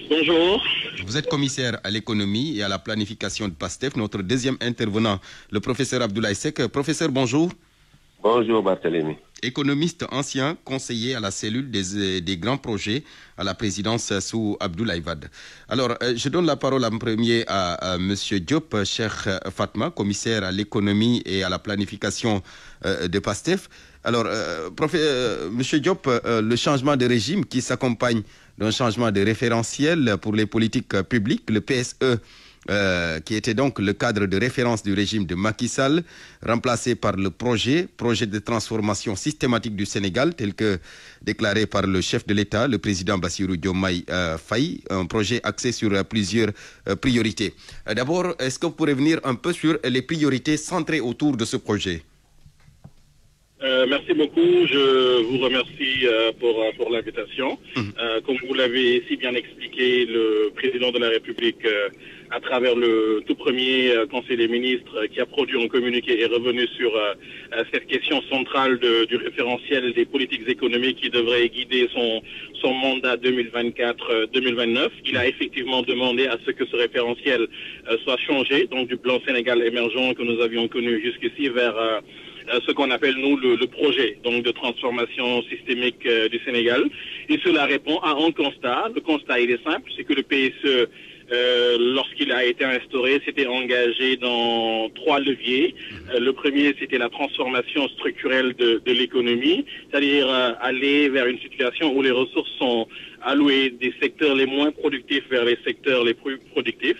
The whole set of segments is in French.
Bonjour. Vous êtes commissaire à l'économie et à la planification de PASTEF. Notre deuxième intervenant, le professeur Abdoulaye Seck. Professeur, bonjour. Bonjour Barthélémy. Économiste ancien, conseiller à la cellule des grands projets à la présidence sous Abdoulaye Wade. Alors, je donne la parole en premier à M. Diop, Cheikh Fatma, commissaire à l'économie et à la planification de PASTEF. Alors, M. Diop, le changement de régime qui s'accompagne d'un changement de référentiel pour les politiques publiques, le PSE, qui était donc le cadre de référence du régime de Macky Sall, remplacé par le projet de transformation systématique du Sénégal, tel que déclaré par le chef de l'État, le président Bassirou Diomaye Faye, un projet axé sur plusieurs priorités. D'abord, est-ce que vous pourrez venir un peu sur les priorités centrées autour de ce projet? Merci beaucoup. Je vous remercie pour l'invitation. Comme vous l'avez si bien expliqué, le président de la République, à travers le tout premier Conseil des ministres qui a produit un communiqué, est revenu sur cette question centrale du référentiel des politiques économiques qui devrait guider son mandat 2024-2029. Il a effectivement demandé à ce que ce référentiel soit changé, donc du plan Sénégal émergent que nous avions connu jusqu'ici vers ce qu'on appelle, nous, le projet donc de transformation systémique du Sénégal. Et cela répond à un constat. Le constat, il est simple, c'est que le PSE, lorsqu'il a été instauré, s'était engagé dans 3 leviers. Le premier, c'était la transformation structurelle de l'économie, c'est-à-dire aller vers une situation où les ressources sont allouées des secteurs les moins productifs vers les secteurs les plus productifs.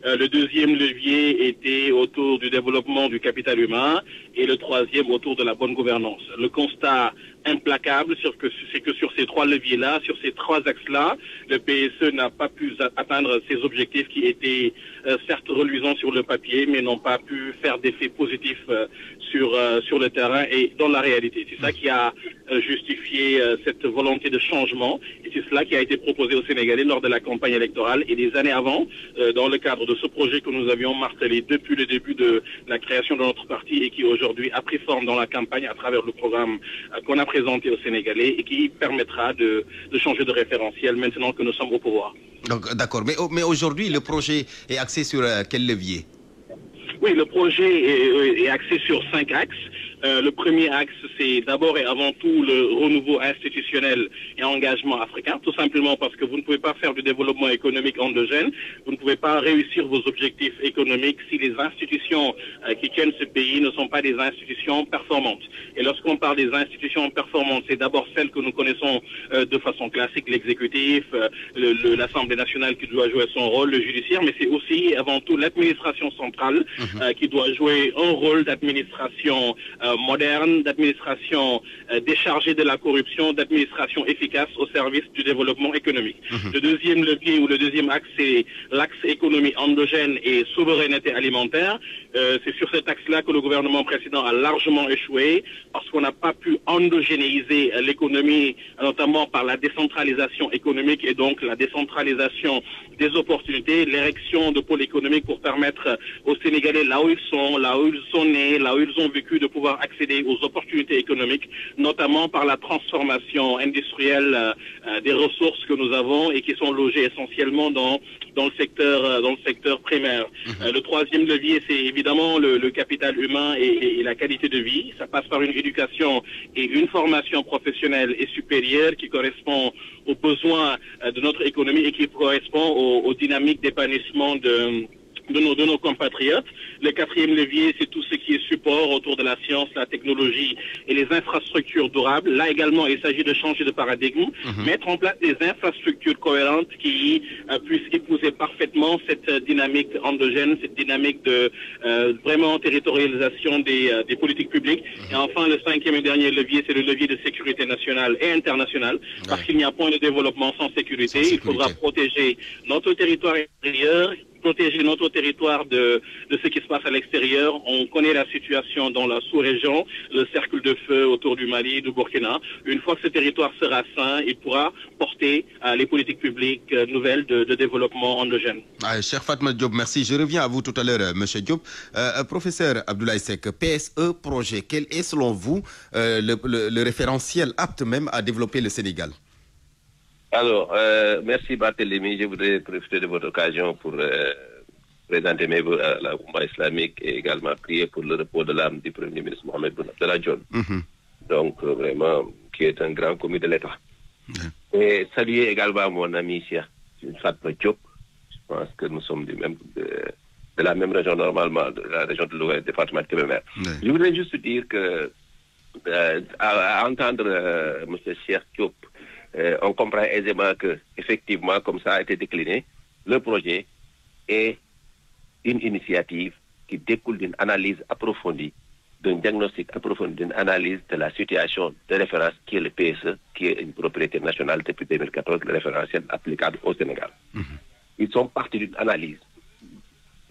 Le deuxième levier était autour du développement du capital humain et le troisième autour de la bonne gouvernance. Le constat implacable, c'est que sur ces 3 leviers-là, sur ces 3 axes-là, le PSE n'a pas pu atteindre ses objectifs qui étaient certes reluisants sur le papier, mais n'ont pas pu faire d'effets positifs sur le terrain et dans la réalité. C'est ça qui a justifié cette volonté de changement et c'est cela qui a été proposé aux Sénégalais lors de la campagne électorale et des années avant, dans le cadre de ce projet que nous avions martelé depuis le début de la création de notre parti et qui aujourd'hui a pris forme dans la campagne à travers le programme qu'on a présenté aux Sénégalais et qui permettra de changer de référentiel maintenant que nous sommes au pouvoir. D'accord, mais aujourd'hui, le projet est axé sur quel levier? Oui, le projet est axé sur 5 axes. Le premier axe, c'est d'abord et avant tout le renouveau institutionnel et engagement africain, tout simplement parce que vous ne pouvez pas faire du développement économique endogène, vous ne pouvez pas réussir vos objectifs économiques si les institutions qui tiennent ce pays ne sont pas des institutions performantes. Et lorsqu'on parle des institutions performantes, c'est d'abord celles que nous connaissons de façon classique, l'exécutif, l'Assemblée nationale qui doit jouer son rôle, le judiciaire, mais c'est aussi avant tout l'administration centrale qui doit jouer un rôle d'administration moderne, d'administration déchargée de la corruption, d'administration efficace au service du développement économique. Le deuxième levier ou le deuxième axe, c'est l'axe économie endogène et souveraineté alimentaire. C'est sur cet axe-là que le gouvernement précédent a largement échoué parce qu'on n'a pas pu endogénéiser l'économie, notamment par la décentralisation économique et donc la décentralisation des opportunités, l'érection de pôles économiques pour permettre aux Sénégalais, là où ils sont nés, là où ils ont vécu, de pouvoir accéder aux opportunités économiques, notamment par la transformation industrielle des ressources que nous avons et qui sont logées essentiellement dans le secteur primaire. Le troisième levier, c'est évidemment le capital humain et la qualité de vie. Ça passe par une éducation et une formation professionnelle et supérieure qui correspond aux besoins de notre économie et qui correspond aux dynamiques d'épanouissement de nos compatriotes. Le quatrième levier, c'est tout ce qui est support autour de la science, la technologie et les infrastructures durables. Là également, il s'agit de changer de paradigme, mettre en place des infrastructures cohérentes qui puissent épouser parfaitement cette dynamique endogène, cette dynamique de vraiment territorialisation des politiques publiques. Et enfin, le cinquième et dernier levier, c'est le levier de sécurité nationale et internationale, parce qu'il n'y a point de développement sans sécurité. Il faudra protéger notre territoire intérieur, protéger notre territoire de ce qui se passe à l'extérieur. On connaît la situation dans la sous-région, le cercle de feu autour du Mali, du Burkina. Une fois que ce territoire sera sain, il pourra porter les politiques publiques nouvelles de développement endogène. Cher Fatma Diop, merci. Je reviens à vous tout à l'heure, M. Diop. Professeur Abdoulaye Seck, PSE projet, quel est selon vous le référentiel apte même à développer le Sénégal? Alors, merci Barthélémy. Je voudrais profiter de votre occasion pour présenter mes vœux à la Oumma islamique et également prier pour le repos de l'âme du Premier ministre Mohamed Boun Abdallah Dionne. Donc, vraiment, qui est un grand commis de l'État. Et saluer également mon ami Cheikh Fatma Diop. Je pense que nous sommes de la même région normalement, de la région de l'Ouest, département de Kébémer. Je voudrais juste dire que, à entendre M. Cheikh Diop, on comprend aisément que, effectivement, comme ça a été décliné, le projet est une initiative qui découle d'une analyse approfondie, d'un diagnostic approfondi, d'une analyse de la situation de référence qui est le PSE, qui est une propriété nationale depuis 2014, le référentiel applicable au Sénégal. Ils sont partis d'une analyse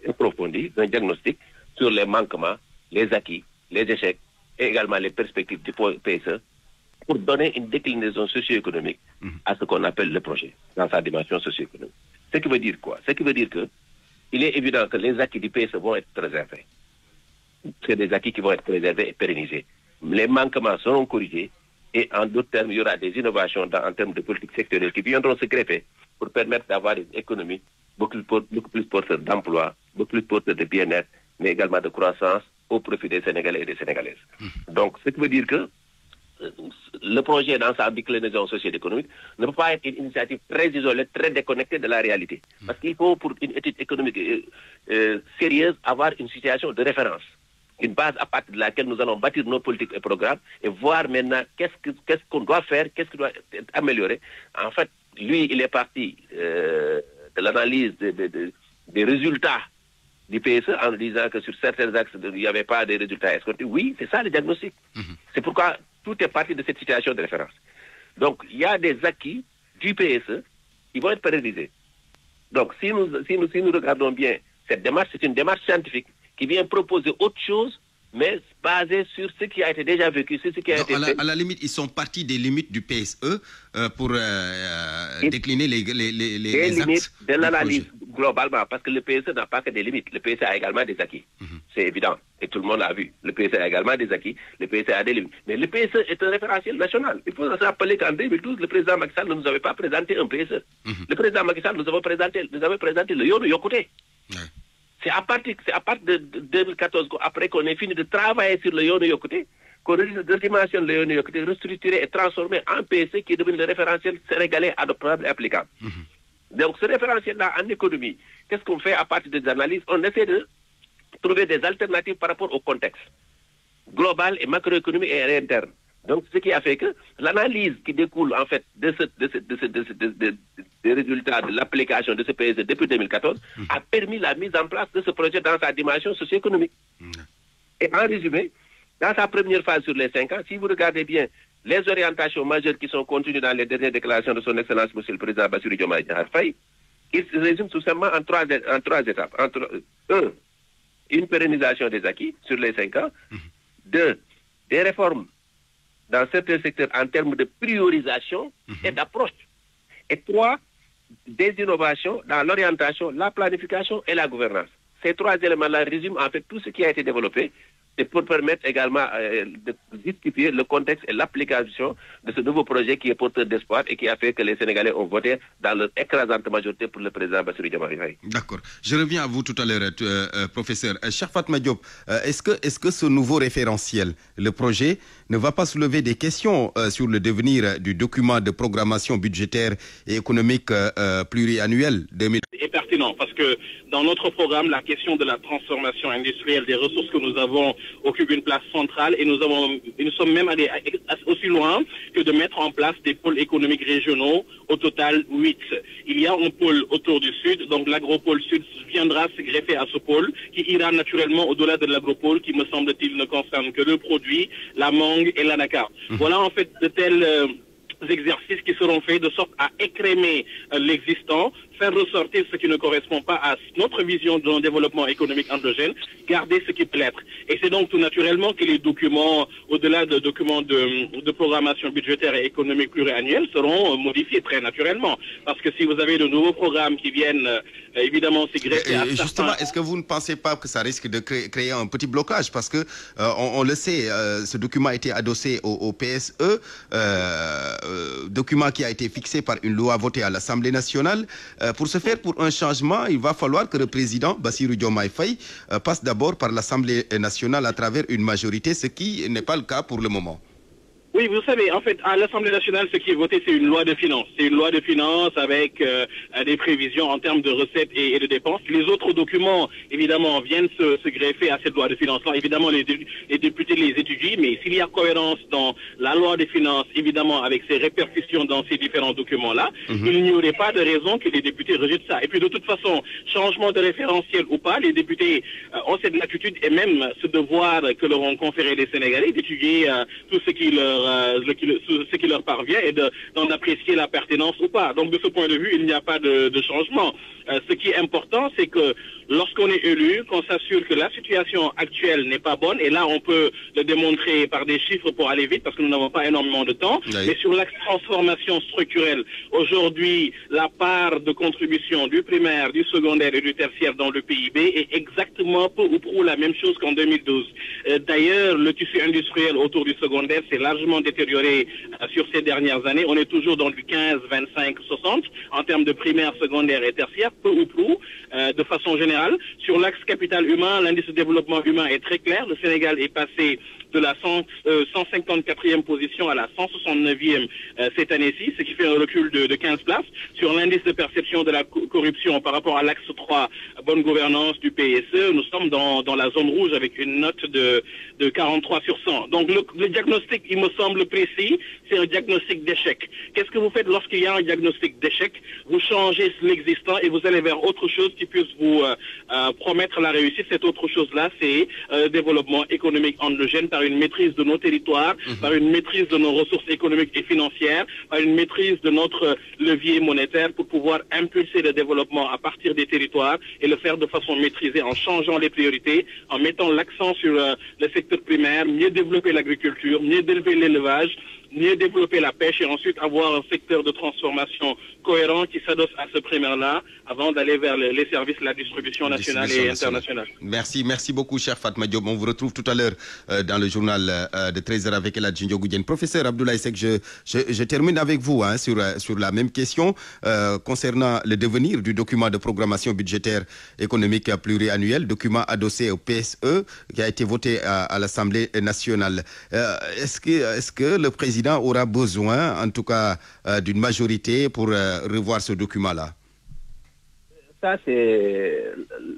approfondie, d'un diagnostic sur les manquements, les acquis, les échecs et également les perspectives du PSE pour donner une déclinaison socio-économique à ce qu'on appelle le projet, dans sa dimension socio-économique. Ce qui veut dire quoi? Ce qui veut dire que il est évident que les acquis du PSE vont être préservés. C'est des acquis qui vont être préservés et pérennisés. Les manquements seront corrigés et en d'autres termes, il y aura des innovations en termes de politique sectorielle qui viendront se greffer pour permettre d'avoir une économie beaucoup plus porteur d'emploi, beaucoup plus porteur de bien-être, mais également de croissance au profit des Sénégalais et des Sénégalaises. Donc, ce qui veut dire que le projet dans sa déclinaison socio-économique ne peut pas être une initiative très isolée, très déconnectée de la réalité. Parce qu'il faut, pour une étude économique sérieuse, avoir une situation de référence. Une base à partir de laquelle nous allons bâtir nos politiques et programmes et voir maintenant qu'est-ce qu'on doit faire, qu'est-ce qui doit être amélioré. En fait, lui, il est parti de l'analyse des résultats du PSE en disant que sur certains axes, il n'y avait pas de résultats escomptés. Oui, c'est ça le diagnostic. C'est pourquoi tout est parti de cette situation de référence. Donc, il y a des acquis du PSE qui vont être pérennisés. Donc, si nous regardons bien cette démarche, c'est une démarche scientifique qui vient proposer autre chose, mais basée sur ce qui a été déjà vécu, sur ce qui a été fait. À la limite, ils sont partis des limites du PSE pour décliner les limites de l'analyse globalement, parce que le PSE n'a pas que des limites. Le PSE a également des acquis. C'est évident. Et tout le monde l'a vu. Le PSE a également des acquis. Le PSE a des limites. Mais le PSE est un référentiel national. Il faut se rappeler qu'en 2012, le président Macky Sall ne nous avait pas présenté un PSE. Le président Macky Sall nous avait présenté le Yono Yokote. C'est à partir de 2014, après qu'on ait fini de travailler sur le Yono Yokote, qu'on redimensionne le Yono Yokote, restructuré et transformé en PSE qui est devenu le référentiel sénégalais adoptable et applicable. Donc ce référentiel-là en économie, qu'est-ce qu'on fait à partir des analyses? On essaie de trouver des alternatives par rapport au contexte global et macroéconomique et interne. Donc ce qui a fait que l'analyse qui découle en fait des résultats de l'application de ce PSE depuis 2014 a permis la mise en place de ce projet dans sa dimension socio-économique. Et en résumé, dans sa première phase sur les 5 ans, si vous regardez bien les orientations majeures qui sont contenues dans les dernières déclarations de son Excellence, Monsieur le Président Bassirou Diomaye Diakhar Faye, il se résume tout simplement en trois étapes. Un, une pérennisation des acquis sur les 5 ans. 2, des réformes dans certains secteurs en termes de priorisation et d'approche. Et 3, des innovations dans l'orientation, la planification et la gouvernance. Ces 3 éléments-là résument en fait tout ce qui a été développé et pour permettre également de justifier le contexte et l'application de ce nouveau projet qui est porteur d'espoir et qui a fait que les Sénégalais ont voté dans leur écrasante majorité pour le président Bassirou Diomaye Faye. D'accord. Je reviens à vous tout à l'heure, professeur. Cheikh Fatma Diop, est-ce que ce nouveau référentiel, le projet, ne va pas soulever des questions sur le devenir du document de programmation budgétaire et économique pluriannuel 2000? Est pertinent parce que dans notre programme, la question de la transformation industrielle des ressources que nous avons occupe une place centrale et nous sommes même allés aussi loin que de mettre en place des pôles économiques régionaux, au total 8. Il y a un pôle autour du sud, donc l'agropôle sud viendra se greffer à ce pôle qui ira naturellement au-delà de l'agropôle qui, me semble-t-il, ne concerne que le produit, la mangue et l'anacarde. Voilà en fait de tels exercices qui seront faits de sorte à écrémer l'existant, faire ressortir ce qui ne correspond pas à notre vision d'un développement économique endogène, garder ce qui peut l'être. Et c'est donc tout naturellement que les documents, au-delà de documents de programmation budgétaire et économique pluriannuelle, seront modifiés très naturellement. Parce que si vous avez de nouveaux programmes qui viennent évidemment s'y greffer à certains... Justement, est-ce que vous ne pensez pas que ça risque de créer un petit blocage? Parce que on le sait, ce document a été adossé au PSE, document qui a été fixé par une loi votée à l'Assemblée nationale. Pour ce faire, pour un changement, il va falloir que le président Bassirou Diomaye Faye passe d'abord par l'Assemblée nationale à travers une majorité, ce qui n'est pas le cas pour le moment. Oui, vous savez, en fait, à l'Assemblée nationale, ce qui est voté, c'est une loi de finances. C'est une loi de finances avec des prévisions en termes de recettes et de dépenses. Les autres documents, évidemment, viennent se greffer à cette loi de finances-là. Évidemment, les députés les étudient, mais s'il y a cohérence dans la loi de finances, évidemment, avec ses répercussions dans ces différents documents-là, il n'y aurait pas de raison que les députés rejettent ça. Et puis, de toute façon, changement de référentiel ou pas, les députés ont cette latitude et même ce devoir que leur ont conféré les Sénégalais d'étudier tout ce qui leur parvient et d'en apprécier la pertinence ou pas. Donc de ce point de vue, il n'y a pas de changement. Ce qui est important, c'est que lorsqu'on est élu, qu'on s'assure que la situation actuelle n'est pas bonne, et là on peut le démontrer par des chiffres pour aller vite, parce que nous n'avons pas énormément de temps, mais sur la transformation structurelle, aujourd'hui, la part de contribution du primaire, du secondaire et du tertiaire dans le PIB est exactement peu ou prou la même chose qu'en 2012. D'ailleurs, le tissu industriel autour du secondaire s'est largement détérioré sur ces dernières années. On est toujours dans du 15, 25, 60 en termes de primaire, secondaire et tertiaire, peu ou prou, de façon générale. Sur l'axe capital humain, l'indice de développement humain est très clair. Le Sénégal est passé de la 154e position à la 169e cette année-ci, ce qui fait un recul de 15 places. Sur l'indice de perception de la corruption par rapport à l'axe 3, bonne gouvernance du PSE, nous sommes dans la zone rouge avec une note de 43 sur 100. Donc le diagnostic, il me semble précis, c'est un diagnostic d'échec. Qu'est-ce que vous faites lorsqu'il y a un diagnostic d'échec? Vous changez l'existant et vous allez vers autre chose qui puisse vous promettre la réussite. Cette autre chose-là, c'est développement économique endogène par une maîtrise de nos territoires, par une maîtrise de nos ressources économiques et financières, par une maîtrise de notre levier monétaire pour pouvoir impulser le développement à partir des territoires et le faire de façon maîtrisée en changeant les priorités, en mettant l'accent sur le secteur primaire, mieux développer l'agriculture, mieux développer l'élevage, mieux développer la pêche et ensuite avoir un secteur de transformation cohérent qui s'adosse à ce primaire-là avant d'aller vers les services de la distribution nationale et internationale. Merci beaucoup, cher Fatma Diop. On vous retrouve tout à l'heure dans le journal de 13h avec Eladji Ndiogou Diène. Professeur Abdoulaye Seck, je termine avec vous sur la même question concernant le devenir du document de programmation budgétaire économique pluriannuel, document adossé au PSE qui a été voté à l'Assemblée nationale. Est-ce que le président aura besoin, en tout cas, d'une majorité pour revoir ce document-là? Ça, c'est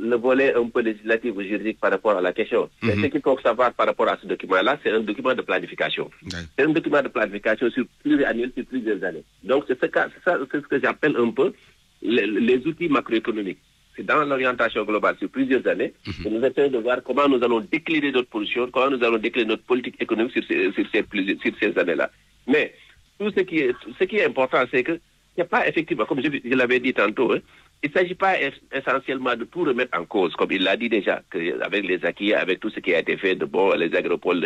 le volet un peu législatif ou juridique par rapport à la question. Ce qu'il faut savoir par rapport à ce document-là, c'est un document de planification. C'est un document de planification sur pluriannuel, sur plusieurs années. Donc, c'est ce que j'appelle un peu les outils macroéconomiques. C'est dans l'orientation globale sur plusieurs années que nous essayons de voir comment nous allons décliner notre position, comment nous allons décliner notre politique économique sur ces années-là. Mais tout ce qui est important, c'est que il n'y a pas effectivement, comme je l'avais dit tantôt, il ne s'agit pas essentiellement de tout remettre en cause, comme il l'a dit déjà, avec les acquis, avec tout ce qui a été fait de bon, les agropoles,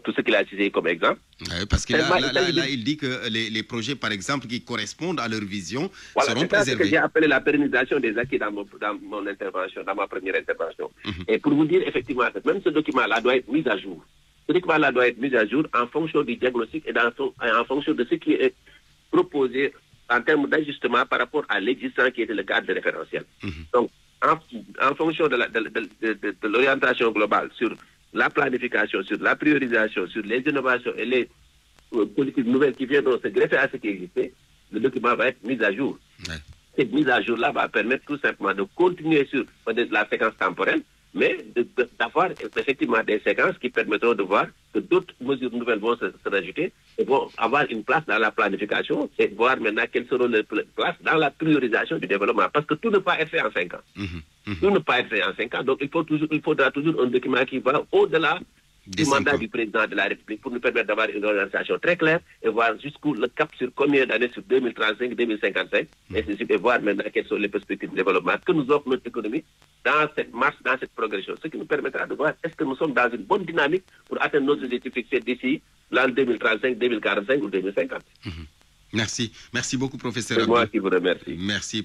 tout ce qu'il a cité comme exemple. Oui, parce que là, il dit que les projets, par exemple, qui correspondent à leur vision seront préservés. C'est ce que j'ai appelé la pérennisation des acquis dans mon intervention, dans ma première intervention. Et pour vous dire effectivement que même ce document-là doit être mis à jour. Ce document-là doit être mis à jour en fonction du diagnostic et en fonction de ce qui est proposé en termes d'ajustement par rapport à l'existant qui était le cadre de référentiel. Donc, en fonction de l'orientation globale sur la planification, sur la priorisation, sur les innovations et les politiques nouvelles qui viendront se greffer à ce qui existait, le document va être mis à jour. Cette mise à jour-là va permettre tout simplement de continuer sur la séquence temporelle, mais d'avoir effectivement des séquences qui permettront de voir que d'autres mesures nouvelles vont se rajouter et vont avoir une place dans la planification et voir maintenant quelles seront les places dans la priorisation du développement. Parce que tout ne peut pas être fait en 5 ans. Tout ne peut pas être fait en 5 ans. Donc il faudra toujours un document qui va au-delà du mandat du président de la République pour nous permettre d'avoir une organisation très claire et voir jusqu'où le cap sur combien d'années sur 2035, 2055, et voir maintenant quelles sont les perspectives de développement que nous offre notre économie dans cette marche, dans cette progression. Ce qui nous permettra de voir est-ce que nous sommes dans une bonne dynamique pour atteindre nos objectifs fixés d'ici l'an 2035, 2045 ou 2050. Merci. Merci beaucoup, professeur. C'est moi qui vous remercie. Merci.